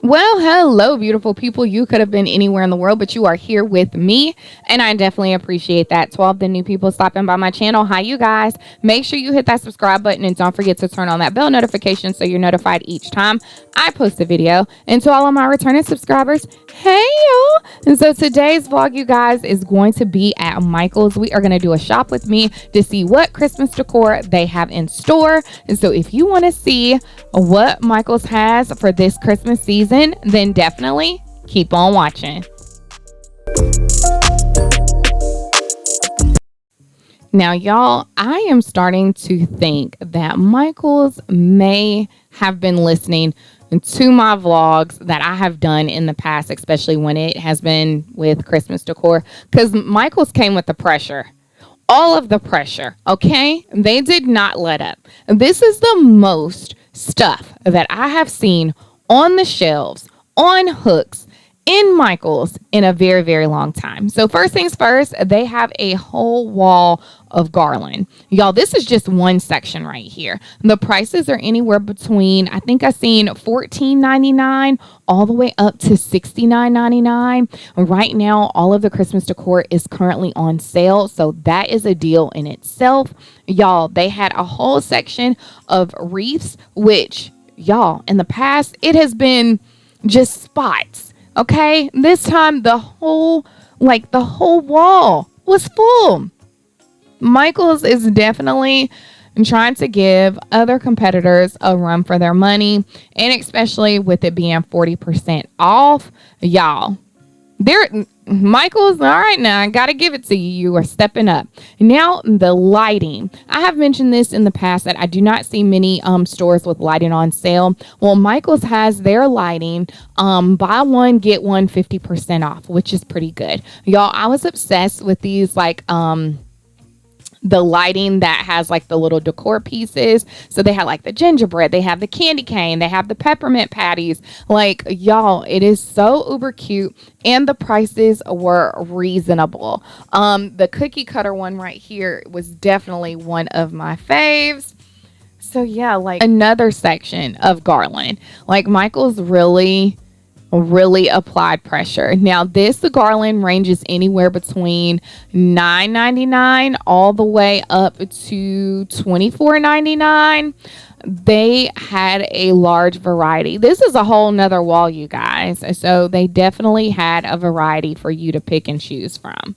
Well, hello, beautiful people. You could have been anywhere in the world, but you are here with me, and I definitely appreciate that. 12 the new people stopping by my channel. Hi, you guys. Make sure you hit that subscribe button and don't forget to turn on that bell notification so you're notified each time I post a video. And to all of my returning subscribers, hey, y'all. And so today's vlog, you guys, is going to be at Michael's. We are going to do a shop with me to see what Christmas decor they have in store. And so if you want to see what Michael's has for this Christmas season, then definitely keep on watching. Now, y'all, I am starting to think that Michael's may have been listening to my vlogs that I have done in the past, especially when it has been with Christmas decor, because Michael's came with the pressure. All of the pressure, okay? They did not let up. This is the most stuff that I have seen on the shelves, on hooks, in Michael's in a very, very long time. So first things first, they have a whole wall of garland. Y'all, this is just one section right here. The prices are anywhere between, I think I've seen $14.99 all the way up to $69.99. Right now, all of the Christmas decor is currently on sale. So that is a deal in itself. Y'all, they had a whole section of wreaths, which, y'all, in the past, it has been just spots. Okay, this time the whole wall was full. Michael's is definitely trying to give other competitors a run for their money, and especially with it being 40% off, y'all. Michael's, all right, now I gotta give it to you. You are stepping up. Now, the lighting. I have mentioned this in the past that I do not see many stores with lighting on sale. Well, Michael's has their lighting buy one get one 50% off, which is pretty good. Y'all, I was obsessed with these the lighting that has like the little decor pieces. So they have like the gingerbread, they have the candy cane, they have the peppermint patties. Like, y'all, it is so uber cute, and the prices were reasonable. The cookie cutter one right here was definitely one of my faves. So yeah, like another section of garland. Like Michael's really applied pressure. Now, the garland ranges anywhere between $9.99 all the way up to $24.99. They had a large variety. This is a whole nother wall, you guys. So they definitely had a variety for you to pick and choose from.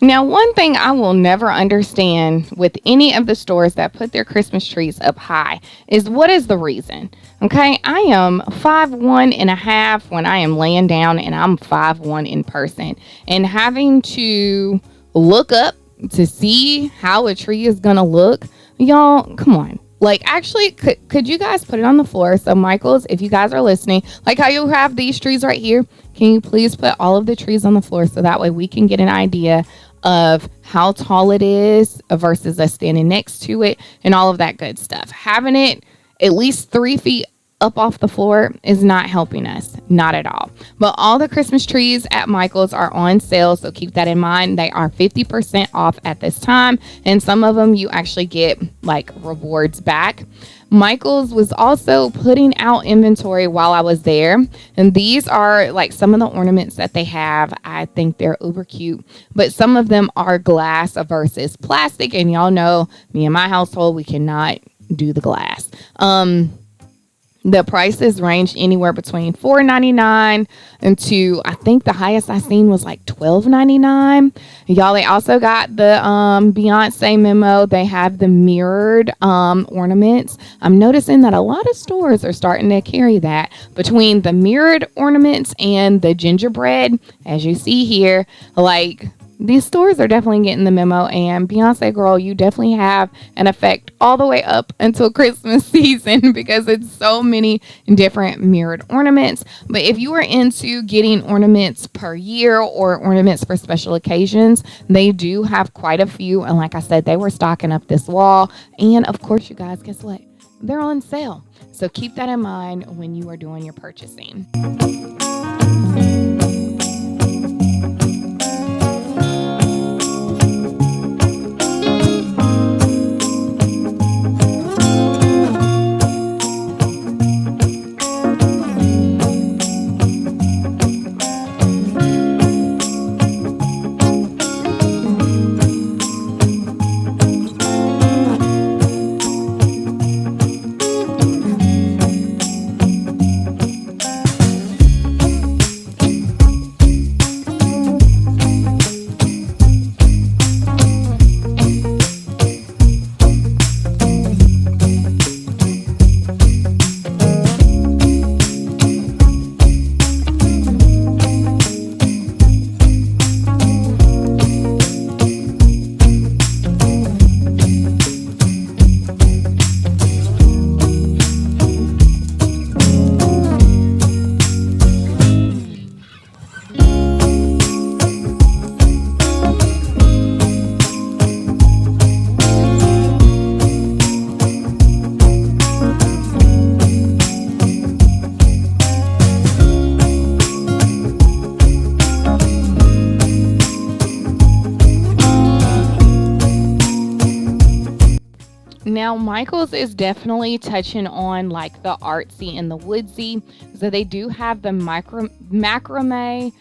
Now, one thing I will never understand with any of the stores that put their Christmas trees up high is what is the reason? Okay, I am 5'1.5" when I am laying down, and I'm 5'1" in person. And having to look up to see how a tree is going to look, y'all, come on. Like, actually, could you guys put it on the floor? So, Michael's, if you guys are listening, like how you have these trees right here, can you please put all of the trees on the floor so that way we can get an idea of how tall it is versus us standing next to it and all of that good stuff. Having it at least 3 feet up off the floor is not helping us, not at all. But all the Christmas trees at Michael's are on sale, so keep that in mind. They are 50% off at this time, and some of them you actually get like rewards back. Michael's was also putting out inventory while I was there, and these are like some of the ornaments that they have. I think they're uber cute, but some of them are glass versus plastic, and y'all know me and my household, we cannot do the glass. The prices ranged anywhere between $4.99 and to, I think the highest I seen was like $12.99. Y'all, they also got the Beyonce memo. They have the mirrored ornaments. I'm noticing that a lot of stores are starting to carry that. Between the mirrored ornaments and the gingerbread, as you see here, like, these stores are definitely getting the memo, and Beyonce girl, you definitely have an effect all the way up until Christmas season because it's so many different mirrored ornaments. But if you are into getting ornaments per year or ornaments for special occasions, they do have quite a few. And like I said, they were stocking up this wall. And of course, you guys, guess what? They're on sale. So keep that in mind when you are doing your purchasing. Now, Michael's is definitely touching on like the artsy and the woodsy. So they do have the macrame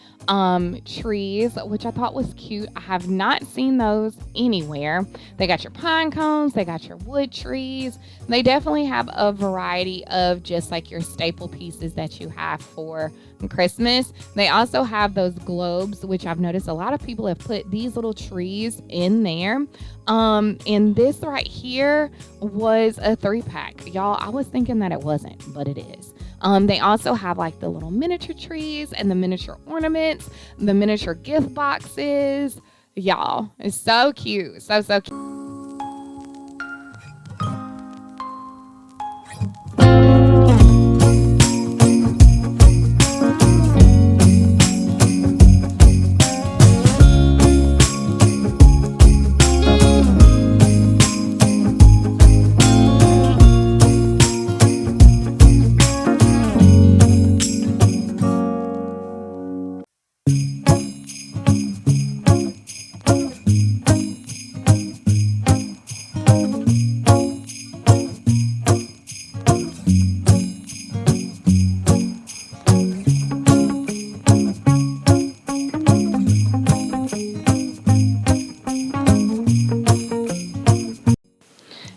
trees, which I thought was cute. I have not seen those anywhere. They got your pine cones, they got your wood trees. They definitely have a variety of just like your staple pieces that you have for Christmas. They also have those globes, which I've noticed a lot of people have put these little trees in there. And this right here was a 3-pack. Y'all, I was thinking that it wasn't, but it is. They also have like the little miniature trees and the miniature ornaments, the miniature gift boxes. Y'all, it's so cute. So cute.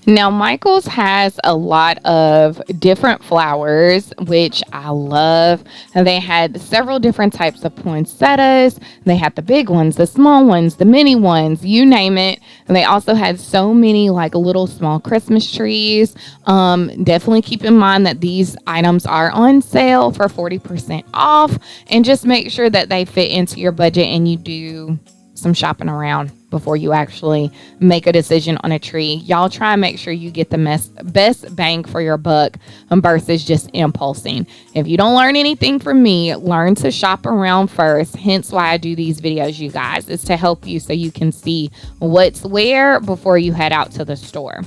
Now, Michael's has a lot of different flowers, which I love. They had several different types of poinsettias. They had the big ones, the small ones, the mini ones, you name it. And they also had so many like little small Christmas trees. Definitely keep in mind that these items are on sale for 40% off. And just make sure that they fit into your budget and you do some shopping around before you actually make a decision on a tree. Y'all try and make sure you get the best bang for your buck versus just impulsing. If you don't learn anything from me, learn to shop around first. Hence why I do these videos, you guys, is to help you so you can see what's where before you head out to the store.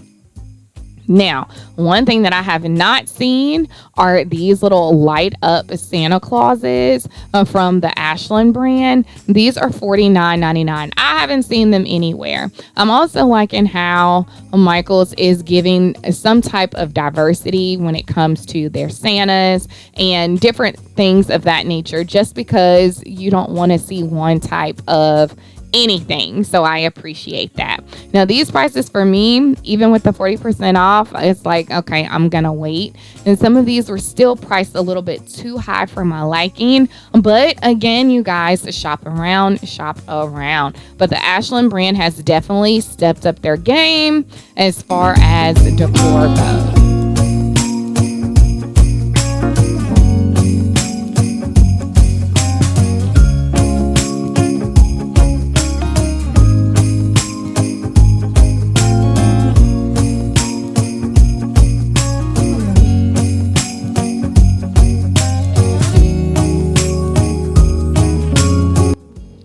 Now, one thing that I have not seen are these little light up Santa Clauses from the Ashland brand. These are $49.99. I haven't seen them anywhere. I'm also liking how Michael's is giving some type of diversity when it comes to their Santas and different things of that nature, just because you don't want to see one type of anything. So I appreciate that. Now, these prices for me, even with the 40% off, it's like, okay, I'm gonna wait. And some of these were still priced a little bit too high for my liking. But again, you guys, shop around. But the Ashland brand has definitely stepped up their game as far as decor goes.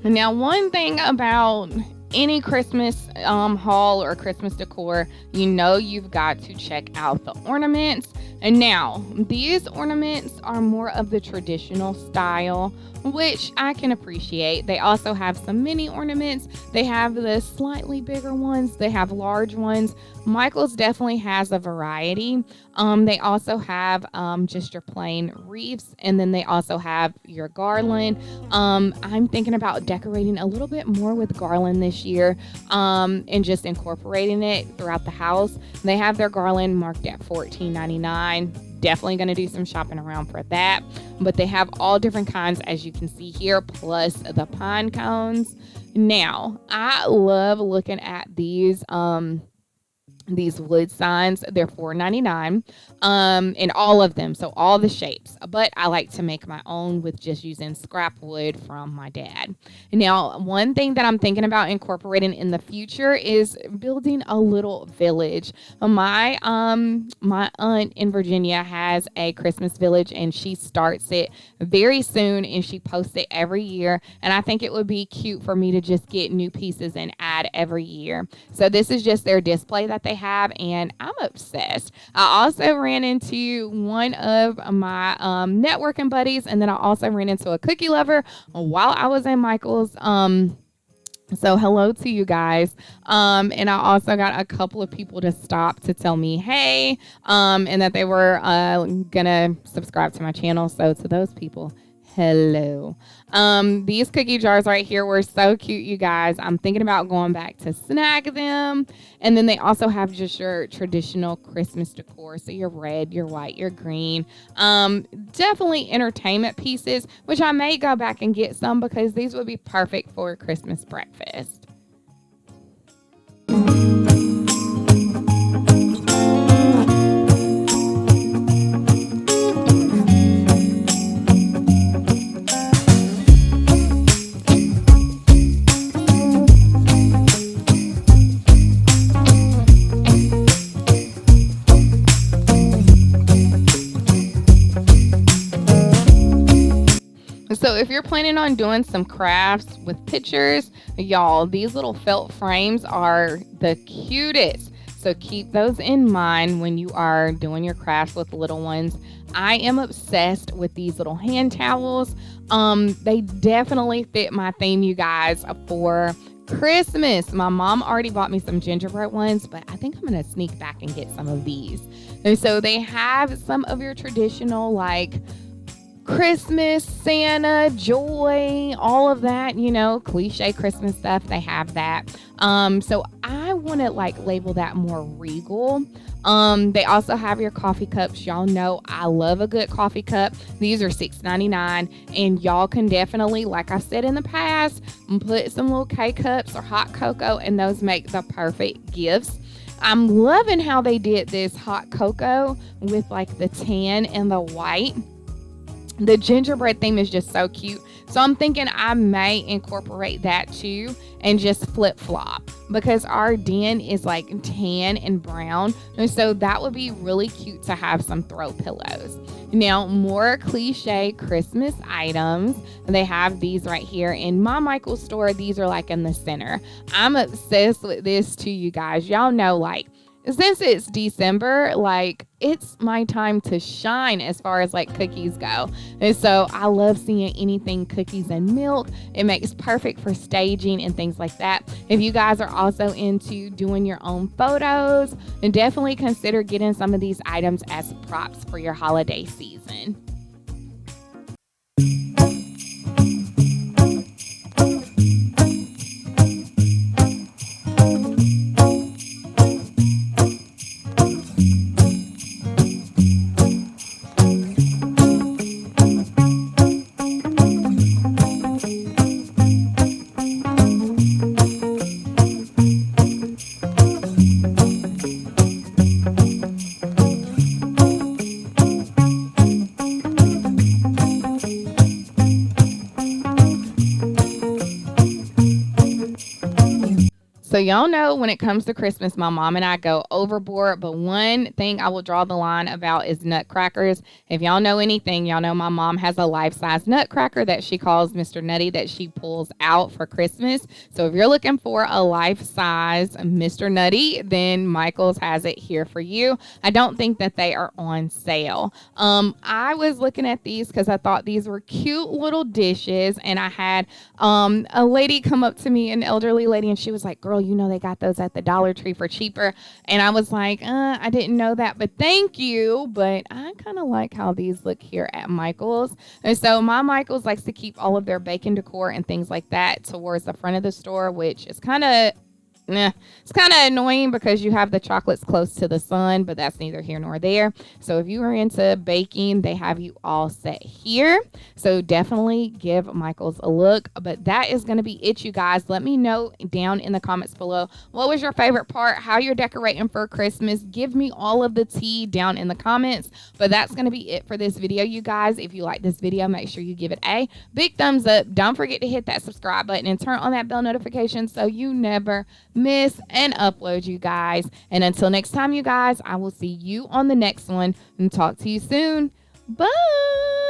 Now, one thing about any Christmas haul or Christmas decor, you know you've got to check out the ornaments. And now, these ornaments are more of the traditional style, which I can appreciate. They also have some mini ornaments. They have the slightly bigger ones. They have large ones. Michael's definitely has a variety. They also have just your plain wreaths, and then they also have your garland. I'm thinking about decorating a little bit more with garland this year, and just incorporating it throughout the house. They have their garland marked at $14.99. Definitely going to do some shopping around for that. But they have all different kinds, as you can see here, plus the pine cones. Now, I love looking at these wood signs. They're $4.99 in all of them, so all the shapes, but I like to make my own with just using scrap wood from my dad. Now, one thing that I'm thinking about incorporating in the future is building a little village. My aunt in Virginia has a Christmas village, and she starts it very soon, and she posts it every year, and I think it would be cute for me to just get new pieces and add every year. So this is just their display that they have, and I'm obsessed. I also ran into one of my networking buddies, and then I also ran into a cookie lover while I was in Michael's So hello to you guys. And I also got a couple of people to stop to tell me hey, and that they were gonna subscribe to my channel. So to those people, hello. These cookie jars right here were so cute, you guys. I'm thinking about going back to snag them. And then they also have just your traditional Christmas decor. So your red, your white, your green. Definitely entertainment pieces, which I may go back and get some because these would be perfect for Christmas breakfast. So if you're planning on doing some crafts with pictures, y'all, these little felt frames are the cutest. So keep those in mind when you are doing your crafts with little ones. I am obsessed with these little hand towels. They definitely fit my theme, you guys, for Christmas. My mom already bought me some gingerbread ones, but I think I'm going to sneak back and get some of these. And so they have some of your traditional, like, Christmas, Santa, joy, all of that, cliche Christmas stuff. They have that. So I want to label that more regal. They also have your coffee cups. Y'all know I love a good coffee cup. These are $6.99, and y'all can definitely, like I said in the past, put some little K-cups or hot cocoa, and those make the perfect gifts. I'm loving how they did this hot cocoa with the tan and the white. The gingerbread theme is just so cute. So I'm thinking I may incorporate that too and just flip flop because our den is tan and brown. And so that would be really cute to have some throw pillows. Now, more cliche Christmas items. They have these right here in my Michael's store. These are in the center. I'm obsessed with this too, you guys. Y'all know since it's December, it's my time to shine as far as cookies go. And so I love seeing anything cookies and milk. It makes perfect for staging and things like that. If you guys are also into doing your own photos, then definitely consider getting some of these items as props for your holiday season. So y'all know when it comes to Christmas, my mom and I go overboard. But one thing I will draw the line about is nutcrackers. If y'all know anything, y'all know my mom has a life-size nutcracker that she calls Mr. Nutty that she pulls out for Christmas. So if you're looking for a life-size Mr. Nutty, then Michael's has it here for you. I don't think that they are on sale. I was looking at these because I thought these were cute little dishes, and I had a lady come up to me, an elderly lady, and she was like, "Girl, they got those at the Dollar Tree for cheaper." And I was like, I didn't know that, but thank you. But I kind of like how these look here at Michael's. And so my Michael's likes to keep all of their bacon decor and things like that towards the front of the store, which is kind of it's kind of annoying because you have the chocolates close to the sun, but that's neither here nor there. So if you are into baking, they have you all set here. So definitely give Michael's a look. But that is going to be it, you guys. Let me know down in the comments below, what was your favorite part, how you're decorating for Christmas. Give me all of the tea down in the comments. But that's going to be it for this video, you guys. If you like this video, make sure you give it a big thumbs up. Don't forget to hit that subscribe button and turn on that bell notification so you never miss an upload, you guys. And until next time, you guys, I will see you on the next one and talk to you soon. Bye.